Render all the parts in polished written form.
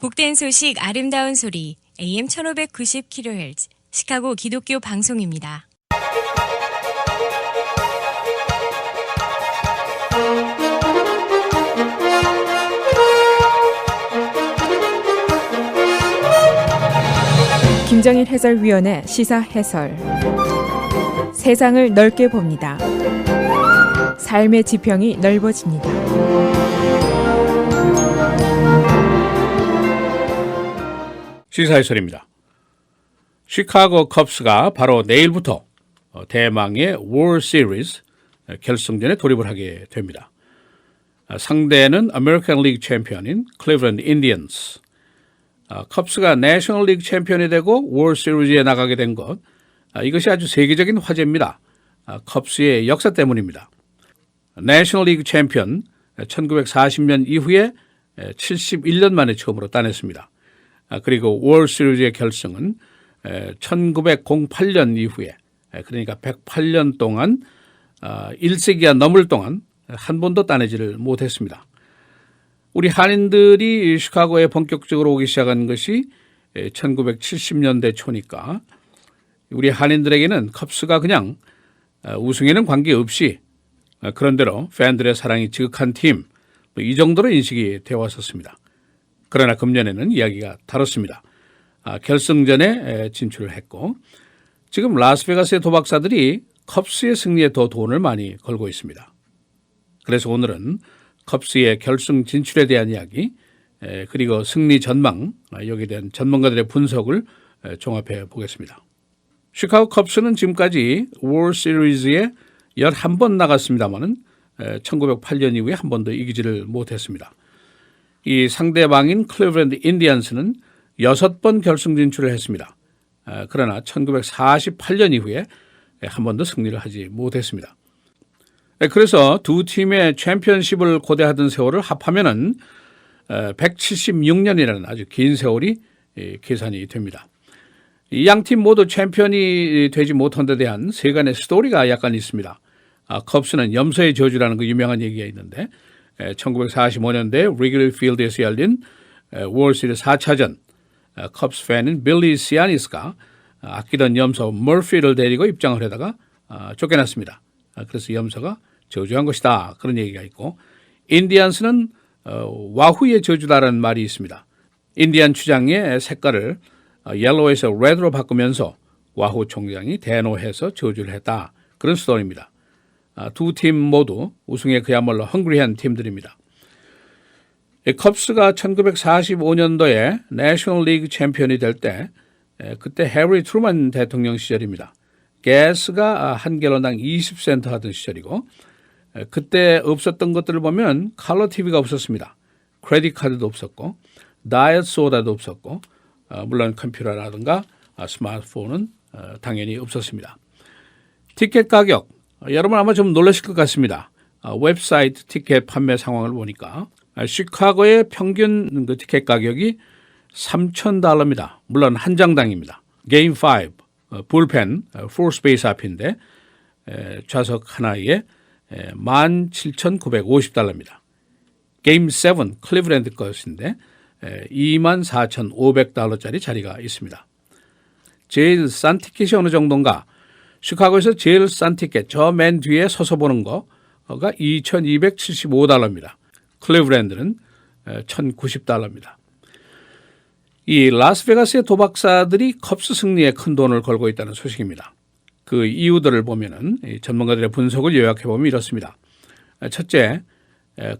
복된 소식 아름다운 소리 AM 1590kHz 시카고 기독교 방송입니다. 김정일 해설위원의 시사 해설. 세상을 넓게 봅니다. 삶의 지평이 넓어집니다. 시사 해설입니다. 시카고 컵스가 바로 내일부터 대망의 월 시리즈 결승전에 돌입을 하게 됩니다. 상대는 아메리칸 리그 챔피언인 클리브랜드 인디언스. 컵스가 내셔널 리그 챔피언이 되고 월 시리즈에 나가게 된 것, 이것이 아주 세계적인 화제입니다. 컵스의 역사 때문입니다. 내셔널 리그 챔피언 1940년 이후에 71년 만에 처음으로 따냈습니다. 그리고 월 시리즈의 결승은 1908년 이후에, 그러니까 108년 동안 1세기가 넘을 동안 한 번도 따내지를 못했습니다. 우리 한인들이 시카고에 본격적으로 오기 시작한 것이 1970년대 초니까 우리 한인들에게는 컵스가 그냥 우승에는 관계없이 그런대로 팬들의 사랑이 지극한 팀, 이 정도로 인식이 되어 왔었습니다. 그러나 금년에는 이야기가 다릅니다. 결승전에 진출을 했고 지금 라스베가스의 도박사들이 컵스의 승리에 더 돈을 많이 걸고 있습니다. 그래서 오늘은 컵스의 결승 진출에 대한 이야기, 그리고 승리 전망, 여기에 대한 전문가들의 분석을 종합해 보겠습니다. 시카고 컵스는 지금까지 월 시리즈에 11번 나갔습니다만 1908년 이후에 한 번도 이기지를 못했습니다. 이 상대방인 클리브랜드 인디언스는 6번 결승 진출을 했습니다. 그러나 1948년 이후에 한 번도 승리를 하지 못했습니다. 그래서 두 팀의 챔피언십을 고대하던 세월을 합하면은 176년이라는 아주 긴 세월이 계산이 됩니다. 이 양 팀 모두 챔피언이 되지 못한 데 대한 세간의 스토리가 약간 있습니다. 컵스는 염소의 저주라는 그 유명한 얘기가 있는데 1945년대 리글리 필드에서 열린 월시리즈 4차전, 컵스 팬인 빌리 시아니스가 아끼던 염소 머피를 데리고 입장을 하다가 쫓겨났습니다. 그래서 염소가 저주한 것이다, 그런 얘기가 있고, 인디언스는 와후의 저주다라는 말이 있습니다. 인디안 추장의 색깔을 옐로우에서 레드로 바꾸면서 와후 총장이 대노해서 저주를 했다, 그런 스토리입니다. 두 팀 모두 우승에 그야말로 헝그리한 팀들입니다. 컵스가 1945년도에 내셔널 리그 챔피언이 될 때, 그때 해리 트루먼 대통령 시절입니다. 가스가 한 갤런당 20센트 하던 시절이고, 그때 없었던 것들을 보면 컬러 TV가 없었습니다. 크레딧 카드도 없었고, 다이어트 소다도 없었고, 물론 컴퓨터라든가 스마트폰은 당연히 없었습니다. 티켓 가격, 여러분 아마 좀 놀라실 것 같습니다. 웹사이트 티켓 판매 상황을 보니까 시카고의 평균 그 티켓 가격이 $3,000입니다. 물론 한 장당입니다. 게임 5, 불펜, 4스페이스 앞인데 좌석 하나에 $17,950입니다. 게임 7, 클리브랜드 것인데 $24,500짜리 자리가 있습니다. 제일 싼 티켓이 어느 정도인가? 시카고에서 제일 싼 티켓, 저 맨 뒤에 서서 보는 거가 $2,275입니다. 클리브랜드는 $1,090입니다. 이 라스베가스의 도박사들이 컵스 승리에 큰 돈을 걸고 있다는 소식입니다. 그 이유들을 보면은 전문가들의 분석을 요약해 보면 이렇습니다. 첫째,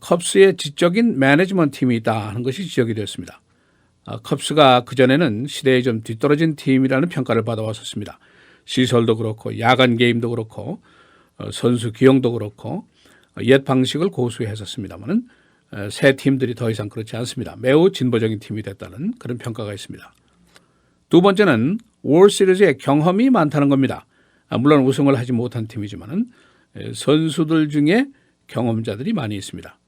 컵스의 지적인 매니지먼트 팀이 있다 하는 것이 지적이 되었습니다. 컵스가 그전에는 시대에 좀 뒤떨어진 팀이라는 평가를 받아왔었습니다. 시설도 그렇고 야간 게임도 그렇고 선수 기용도 그렇고 옛 방식을 고수했었습니다만 새 팀들이 더 이상 그렇지 않습니다. 매우 진보적인 팀이 됐다는 그런 평가가 있습니다. 두 번째는 월 시리즈에 경험이 많다는 겁니다. 물론 우승을 하지 못한 팀이지만 선수들 중에 경험자들이 많이 있습니다.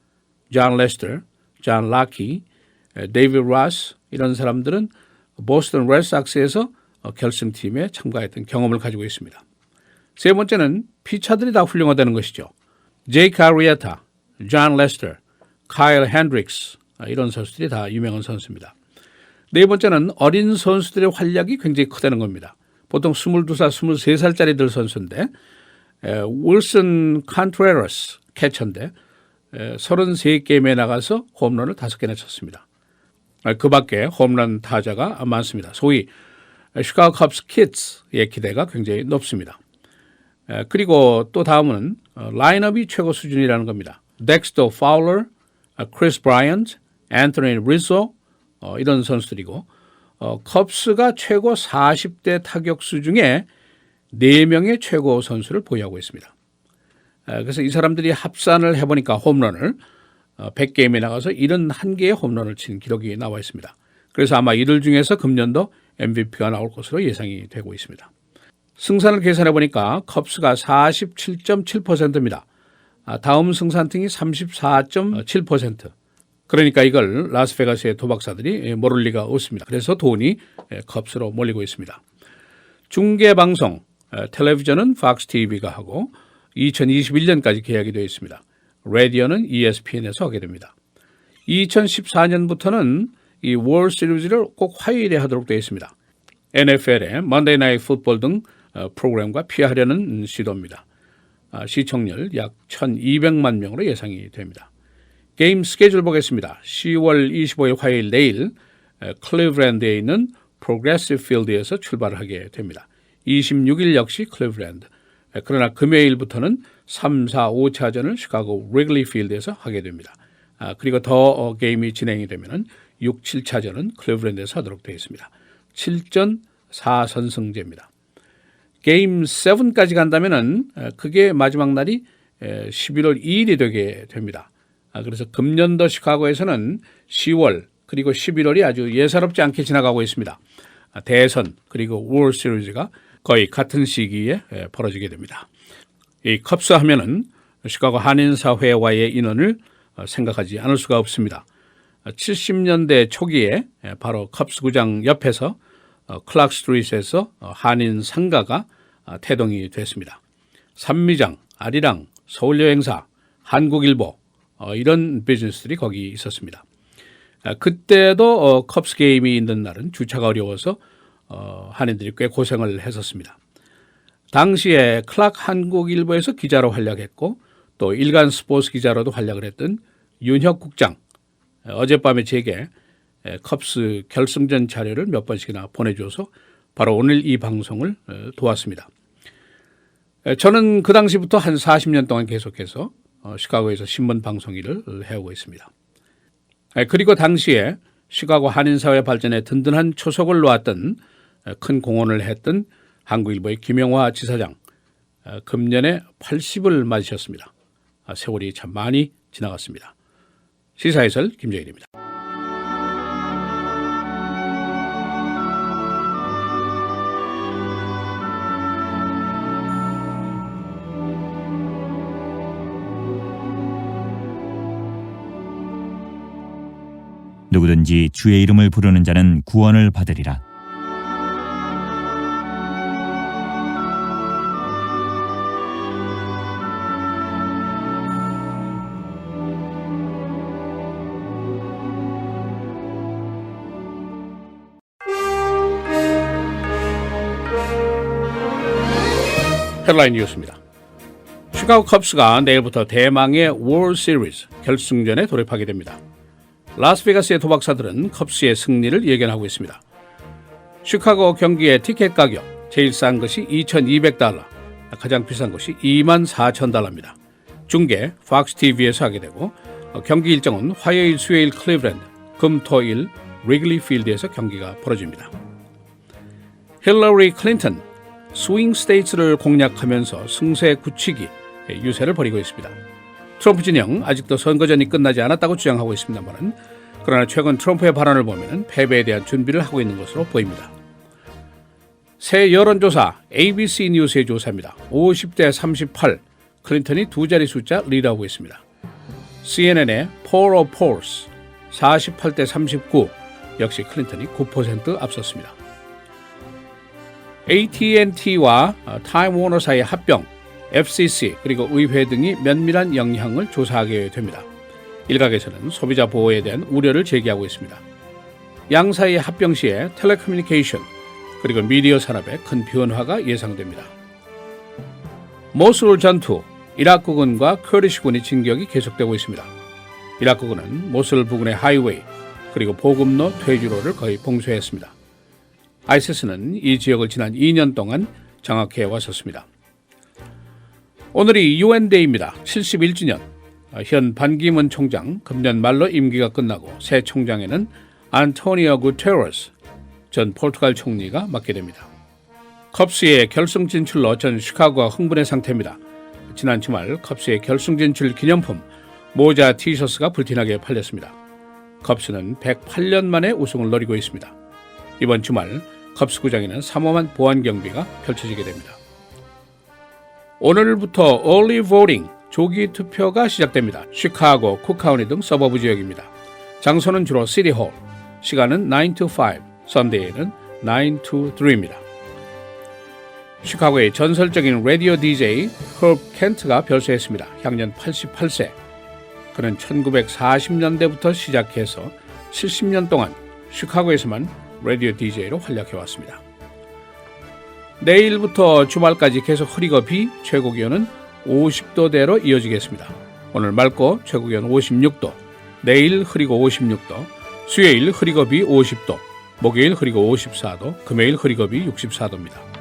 존 레스터, 존 라키, 데이비드 로스, 이런 사람들은 보스턴 레드삭스에서 결승팀에 참가했던 경험을 가지고 있습니다. 세 번째는 피차들이 다 훌륭하다는 것이죠. 제이크 아리에타, 존 레스터, 카일 핸드릭스, 이런 선수들이 다 유명한 선수입니다. 네 번째는 어린 선수들의 활약이 굉장히 크다는 겁니다. 보통 22살, 23살짜리들 선수인데 윌슨 칸트레러스 캐쳐인데 33게임에 나가서 홈런을 5개나 쳤습니다. 그 밖에 홈런 타자가 많습니다. 소위 시카고 컵스 키드스의 기대가 굉장히 높습니다. 그리고 또 다음은 라인업이 최고 수준이라는 겁니다. 덱스터 파울러, 크리스 브라이언트, 앤토니 리소 이런 선수들이고 컵스가 최고 40대 타격수 중에 4명의 최고 선수를 보유하고 있습니다. 그래서 이 사람들이 합산을 해보니까 홈런을 100게임에 나가서 71개의 홈런을 친 기록이 나와 있습니다. 그래서 아마 이들 중에서 금년도 MVP가 나올 것으로 예상이 되고 있습니다. 승산을 계산해 보니까 컵스가 47.7%입니다. 다음 승산등이 34.7%. 그러니까 이걸 라스베가스의 도박사들이 모를 리가 없습니다. 그래서 돈이 컵스로 몰리고 있습니다. 중계방송, 텔레비전은 팍스 TV가 하고 2021년까지 계약이 되어 있습니다. 라디오는 ESPN에서 하게 됩니다. 2014년부터는 이 월 시리즈를 꼭 화요일에 하도록 되어 있습니다. NFL의 먼데이 나이트 풋볼 등 프로그램과 피하려는 시도입니다. 시청률 약 1200만 명으로 예상이 됩니다. 게임 스케줄 보겠습니다. 10월 25일 화요일 내일 클리브랜드에 있는 프로그레시브 필드에서 출발을 하게 됩니다. 26일 역시 클리브랜드. 그러나 금요일부터는 3, 4, 5차전을 시카고 리글리 필드에서 하게 됩니다. 그리고 더 게임이 진행이 되면 6, 7차전은 클리브랜드에서 하도록 되어 있습니다. 7전 4선승제입니다. 게임 7까지 간다면 그게 마지막 날이 11월 2일이 되게 됩니다. 그래서 금년도 시카고에서는 10월 그리고 11월이 아주 예사롭지 않게 지나가고 있습니다. 대선 그리고 월 시리즈가 거의 같은 시기에 벌어지게 됩니다. 이 컵스 하면은 시카고 한인사회와의 인연을 생각하지 않을 수가 없습니다. 70년대 초기에 바로 컵스 구장 옆에서 클락 스트리트에서 한인 상가가 태동이 됐습니다. 산미장, 아리랑, 서울여행사, 한국일보 이런 비즈니스들이 거기 있었습니다. 그때도 컵스 게임이 있는 날은 주차가 어려워서 한인들이 꽤 고생을 했었습니다. 당시에 클락 한국일보에서 기자로 활약했고 또 일간 스포츠 기자로도 활약을 했던 윤혁 국장 어젯밤에 제게 컵스 결승전 자료를 몇 번씩이나 보내줘서 바로 오늘 이 방송을 도왔습니다. 저는 그 당시부터 한 40년 동안 계속해서 시카고에서 신문 방송 일을 해오고 있습니다. 그리고 당시에 시카고 한인사회 발전에 든든한 초석을 놓았던 큰 공헌을 했던 한국일보의 김영화 지사장 금년에 80을 맞으셨습니다. 세월이 참 많이 지나갔습니다. 시사해설 김정일입니다. 누구든지 주의 이름을 부르는 자는 구원을 받으리라. 헤드라인 뉴스입니다. 시카고 컵스가 내일부터 대망의 월 시리즈 결승전에 돌입하게 됩니다. 라스베가스의 도박사들은 컵스의 승리를 예견하고 있습니다. 시카고 경기의 티켓 가격 제일 싼 것이 $2,200, 가장 비싼 것이 $24,000입니다. 중계 팍스 TV에서 하게 되고 경기 일정은 화요일, 수요일 클리브랜드, 금, 토, 일 리글리 필드에서 경기가 벌어집니다. 힐러리 클린턴 스윙 스테이트를 공략하면서 승세 굳히기 유세를 벌이고 있습니다. 트럼프 진영 아직도 선거전이 끝나지 않았다고 주장하고 있습니다만 그러나 최근 트럼프의 발언을 보면 패배에 대한 준비를 하고 있는 것으로 보입니다. 새 여론조사 ABC 뉴스의 조사입니다. 50대 38 클린턴이 두 자리 숫자 리드하고 있습니다. CNN의 Poll of Polls 48대 39 역시 클린턴이 9% 앞섰습니다. AT&T와 타임워너 사이의 합병, FCC 그리고 의회 등이 면밀한 영향을 조사하게 됩니다. 일각에서는 소비자 보호에 대한 우려를 제기하고 있습니다. 양 사이의 합병 시에 텔레커뮤니케이션 그리고 미디어 산업에 큰 변화가 예상됩니다. 모술 전투, 이라크군과 커리시군의 진격이 계속되고 있습니다. 이라크군은 모술 부근의 하이웨이 그리고 보급로, 퇴주로를 거의 봉쇄했습니다. 아이시스는 이 지역을 지난 2년 동안 장악해 왔었습니다. 오늘이 UN데이입니다. 71주년. 현 반기문 총장 금년 말로 임기가 끝나고 새 총장에는 안토니오 구테레스 전 포르투갈 총리가 맡게 됩니다. 컵스의 결승 진출로 전 시카고가 흥분의 상태입니다. 지난 주말 컵스의 결승 진출 기념품 모자 티셔츠가 불티나게 팔렸습니다. 컵스는 108년 만에 우승을 노리고 있습니다. 이번 주말 컵스 구장에는 삼엄한 보안 경비가 펼쳐지게 됩니다. 오늘부터 early voting, 조기 투표가 시작됩니다. 시카고, 쿡카운티 등 서버브 지역입니다. 장소는 주로 시티홀, 시간은 9 to 5, 썬데이는 9 to 3입니다. 시카고의 전설적인 라디오 DJ 허브 켄트가 별세했습니다. 향년 88세. 그는 1940년대부터 시작해서 70년 동안 시카고에서만 라디오 DJ로 활약해왔습니다. 내일부터 주말까지 계속 흐리고 비, 최고기온은 50도대로 이어지겠습니다. 오늘 맑고 최고기온 56도, 내일 흐리고 56도, 수요일 흐리고 비 50도, 목요일 흐리고 54도, 금요일 흐리고 비 64도입니다.